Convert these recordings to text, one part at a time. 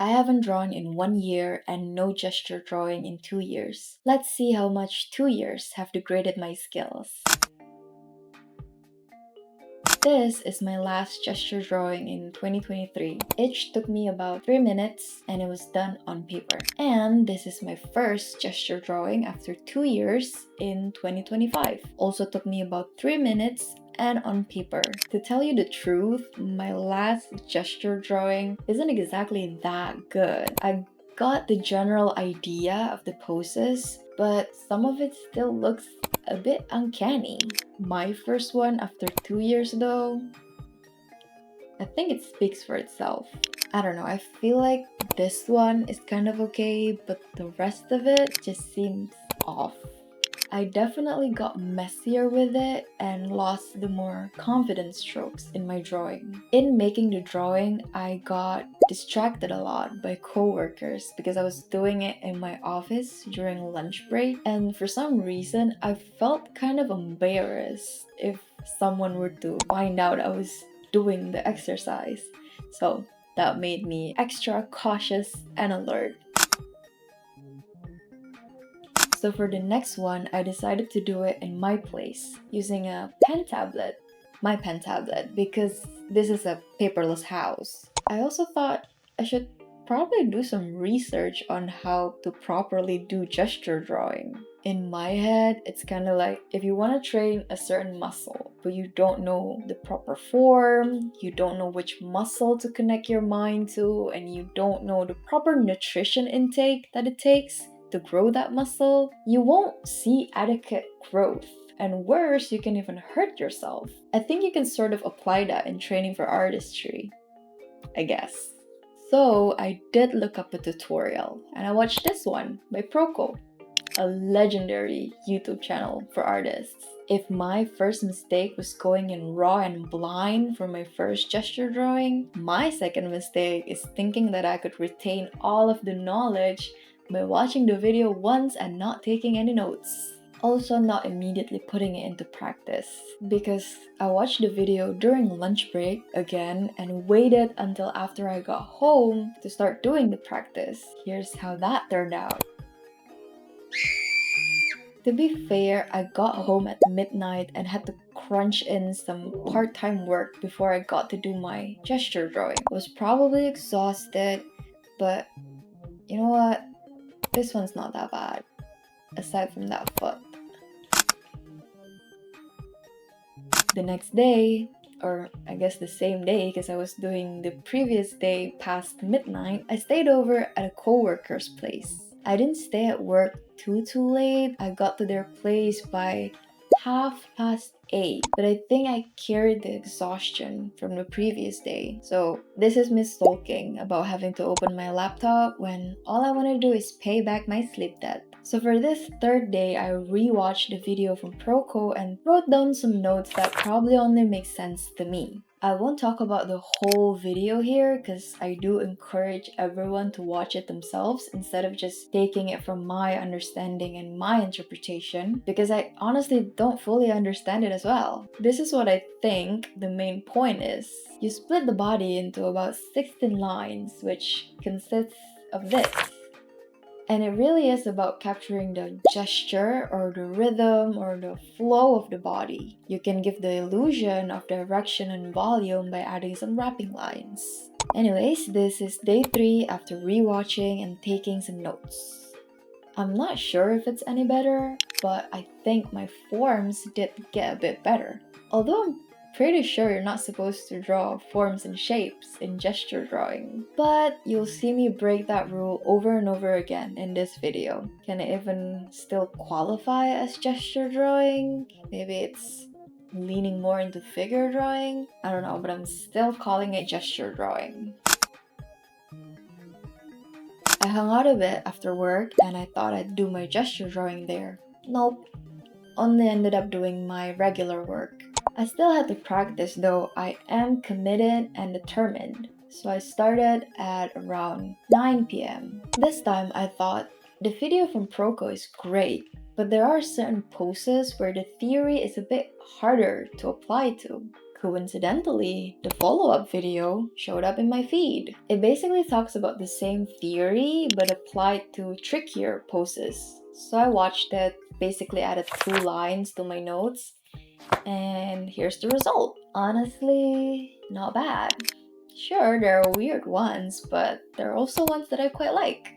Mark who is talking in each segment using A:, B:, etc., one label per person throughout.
A: I haven't drawn in 1 year and no gesture drawing in 2 years. Let's see how much 2 years have degraded my skills. This is my last gesture drawing in 2023. Each took me about 3 minutes and it was done on paper. And this is my first gesture drawing after 2 years in 2025. Also took me about 3 minutes and on paper. To tell you the truth, my last gesture drawing isn't exactly that good. I got the general idea of the poses, but some of it still looks a bit uncanny. My first one after 2 years though, I think it speaks for itself. I don't know, I feel like this one is kind of okay, but the rest of it just seems off. I definitely got messier with it and lost the more confident strokes in my drawing. In making the drawing, I got distracted a lot by coworkers because I was doing it in my office during lunch break, and for some reason I felt kind of embarrassed if someone were to find out I was doing the exercise. So that made me extra cautious and alert. So for the next one, I decided to do it in my place using a pen tablet, my pen tablet, because this is a paperless house. I also thought I should probably do some research on how to properly do gesture drawing. In my head, it's kind of like if you want to train a certain muscle, but you don't know the proper form, you don't know which muscle to connect your mind to, and you don't know the proper nutrition intake that it takes to grow that muscle, you won't see adequate growth. And worse, you can even hurt yourself. I think you can sort of apply that in training for artistry, I guess. So I did look up a tutorial and I watched this one by Proco, a legendary YouTube channel for artists. If my first mistake was going in raw and blind for my first gesture drawing, my second mistake is thinking that I could retain all of the knowledge by watching the video once and not taking any notes. Also not immediately putting it into practice, because I watched the video during lunch break again and waited until after I got home to start doing the practice. Here's how that turned out. To be fair, I got home at midnight and had to crunch in some part-time work before I got to do my gesture drawing. I was probably exhausted, but you know what? This one's not that bad, aside from that foot. The next day, or I guess the same day because I was doing the previous day past midnight, I stayed over at a co-worker's place. I didn't stay at work too late. I got to their place by 8:30, but I think I carried the exhaustion from the previous day. So this is me sulking about having to open my laptop when all I want to do is pay back my sleep debt. So for this third day, I rewatched the video from Proco and wrote down some notes that probably only make sense to me. I won't talk about the whole video here because I do encourage everyone to watch it themselves instead of just taking it from my understanding and my interpretation, because I honestly don't fully understand it as well. This is what I think the main point is. You split the body into about 16 lines, which consists of this. And it really is about capturing the gesture or the rhythm or the flow of the body. You can give the illusion of direction and volume by adding some wrapping lines. Anyways, this is day 3 after rewatching and taking some notes. I'm not sure if it's any better, but I think my forms did get a bit better. Although I'm pretty sure you're not supposed to draw forms and shapes in gesture drawing. But you'll see me break that rule over and over again in this video. Can it even still qualify as gesture drawing? Maybe it's leaning more into figure drawing? I don't know, but I'm still calling it gesture drawing. I hung out a bit after work and I thought I'd do my gesture drawing there. Nope. Only ended up doing my regular work. I still had to practice though. I am committed and determined. So I started at around 9 p.m. This time I thought, the video from Proco is great, but there are certain poses where the theory is a bit harder to apply to. Coincidentally, the follow-up video showed up in my feed. It basically talks about the same theory but applied to trickier poses. So I watched it, basically added 2 lines to my notes, and here's the result. Honestly, not bad. Sure, there are weird ones, but there are also ones that I quite like.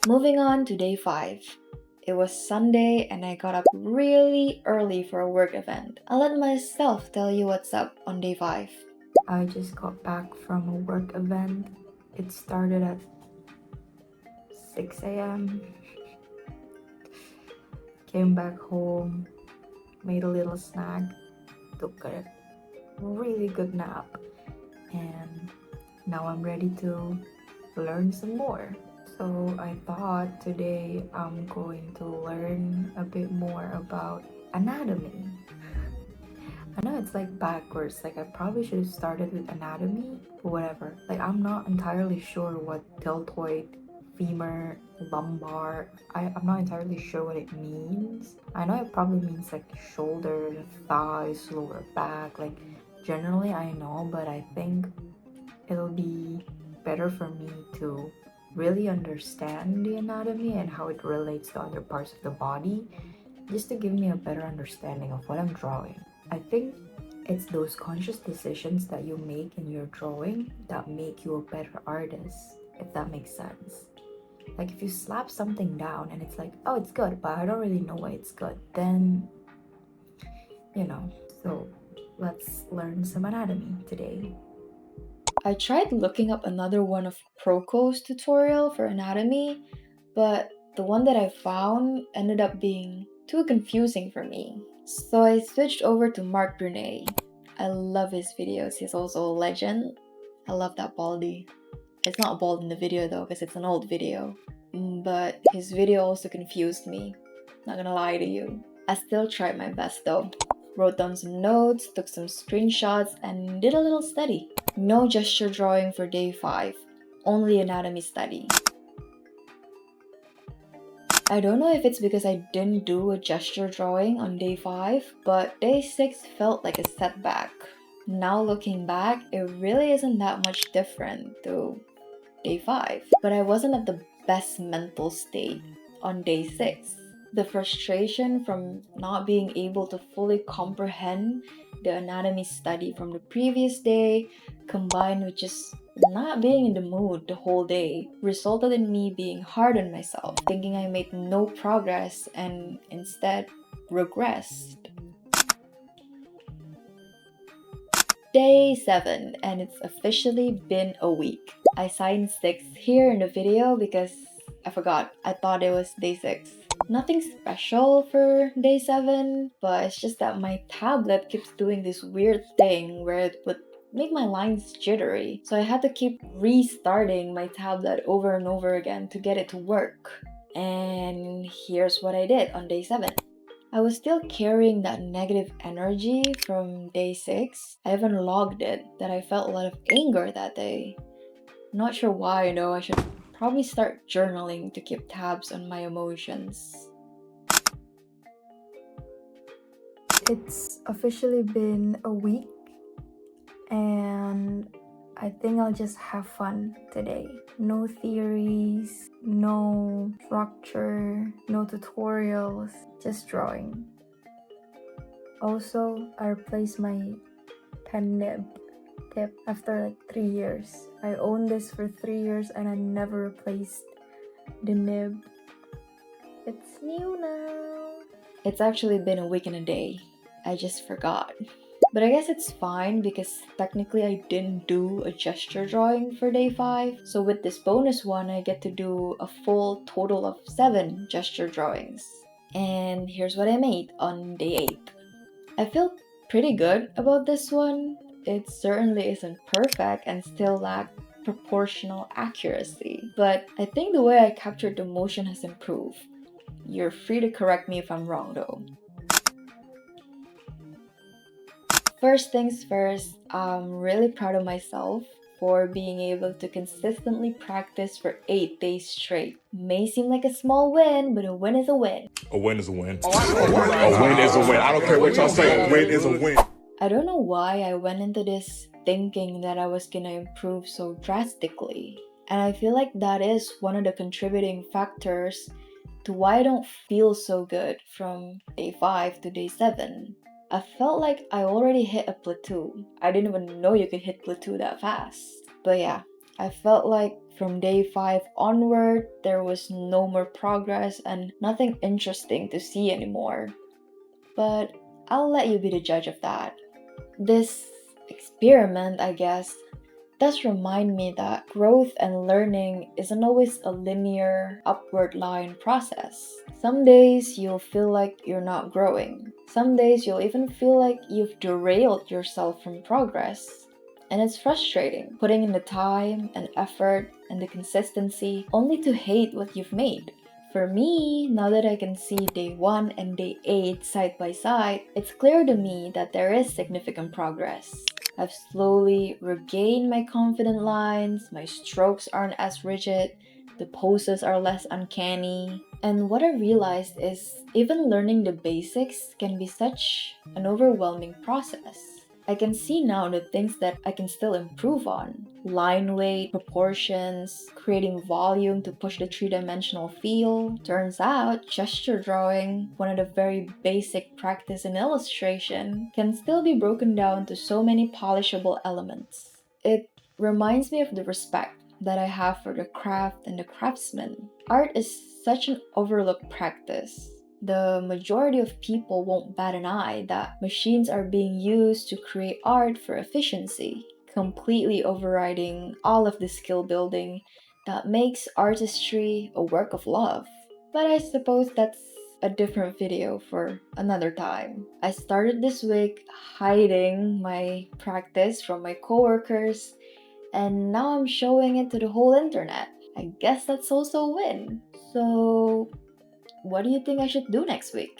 A: Moving on to day 5. It was Sunday and I got up really early for a work event. I'll let myself tell you what's up on day 5. I just got back from a work event. It started at 6 a.m. Came back home, made a little snack, took a really good nap, and now I'm ready to learn some more. So I thought today I'm going to learn a bit more about anatomy. I know it's like backwards, like I probably should have started with anatomy, but whatever. Like I'm not entirely sure what deltoid, femur, lumbar, I'm not entirely sure what it means. I know it probably means like shoulder, thighs, lower back, like generally I know, but I think it'll be better for me to really understand the anatomy and how it relates to other parts of the body, just to give me a better understanding of what I'm drawing. I think it's those conscious decisions that you make in your drawing that make you a better artist, if that makes sense. Like if you slap something down and it's like, oh, it's good, but I don't really know why it's good, then, so let's learn some anatomy today. I tried looking up another one of Proko's tutorial for anatomy, but the one that I found ended up being too confusing for me. So I switched over to Mark Brunet. I love his videos, he's also a legend. I love that baldy. It's not bald in the video though, because it's an old video. But his video also confused me. Not gonna lie to you. I still tried my best though. Wrote down some notes, took some screenshots, and did a little study. No gesture drawing for day 5, only anatomy study. I don't know if it's because I didn't do a gesture drawing on day 5, but day 6 felt like a setback. Now looking back, it really isn't that much different to day 5, but I wasn't at the best mental state on day 6. The frustration from not being able to fully comprehend the anatomy study from the previous day, combined with just not being in the mood the whole day, resulted in me being hard on myself, thinking I made no progress and instead regressed. Day 7, and it's officially been a week. I signed 6 here in the video because I forgot. I thought it was day 6. Nothing special for day 7, but it's just that my tablet keeps doing this weird thing where it would make my lines jittery. So I had to keep restarting my tablet over and over again to get it to work. And here's what I did on day 7. I was still carrying that negative energy from day 6. I even logged it that I felt a lot of anger that day. Not sure why though, I should probably start journaling to keep tabs on my emotions. It's officially been a week and I think I'll just have fun today. No theories, no structure, no tutorials, just drawing. Also, I replaced my pen nib tip after like 3 years. I owned this for 3 years and I never replaced the nib. It's new now. It's actually been a week and a day. I just forgot. But I guess it's fine because technically I didn't do a gesture drawing for day 5. So with this bonus one, I get to do a full total of 7 gesture drawings. And here's what I made on day 8. I feel pretty good about this one. It certainly isn't perfect and still lacks proportional accuracy. But I think the way I captured the motion has improved. You're free to correct me if I'm wrong though. First things first, I'm really proud of myself for being able to consistently practice for 8 days straight. May seem like a small win, but a win is a win.
B: A win is a win. A win is a win. I don't care what y'all say. A win is a win.
A: I don't know why I went into this thinking that I was gonna improve so drastically. And I feel like that is one of the contributing factors to why I don't feel so good from day 5 to day 7. I felt like I already hit a plateau. I didn't even know you could hit plateau that fast. But yeah, I felt like from day 5 onward, there was no more progress and nothing interesting to see anymore. But I'll let you be the judge of that. This experiment, I guess, does remind me that growth and learning isn't always a linear upward line process. Some days you'll feel like you're not growing. Some days you'll even feel like you've derailed yourself from progress. And it's frustrating, putting in the time and effort and the consistency only to hate what you've made. For me, now that I can see day 1 and day 8 side by side, it's clear to me that there is significant progress. I've slowly regained my confident lines, my strokes aren't as rigid, the poses are less uncanny. And what I realized is even learning the basics can be such an overwhelming process. I can see now the things that I can still improve on. Line weight, proportions, creating volume to push the three-dimensional feel. Turns out, gesture drawing, one of the very basic practice in illustration, can still be broken down to so many polishable elements. It reminds me of the respect that I have for the craft and the craftsman. Art is such an overlooked practice. The majority of people won't bat an eye that machines are being used to create art for efficiency, completely overriding all of the skill building that makes artistry a work of love. But I suppose that's a different video for another time. I started this week hiding my practice from my coworkers, and now I'm showing it to the whole internet. I guess that's also a win. So, what do you think I should do next week?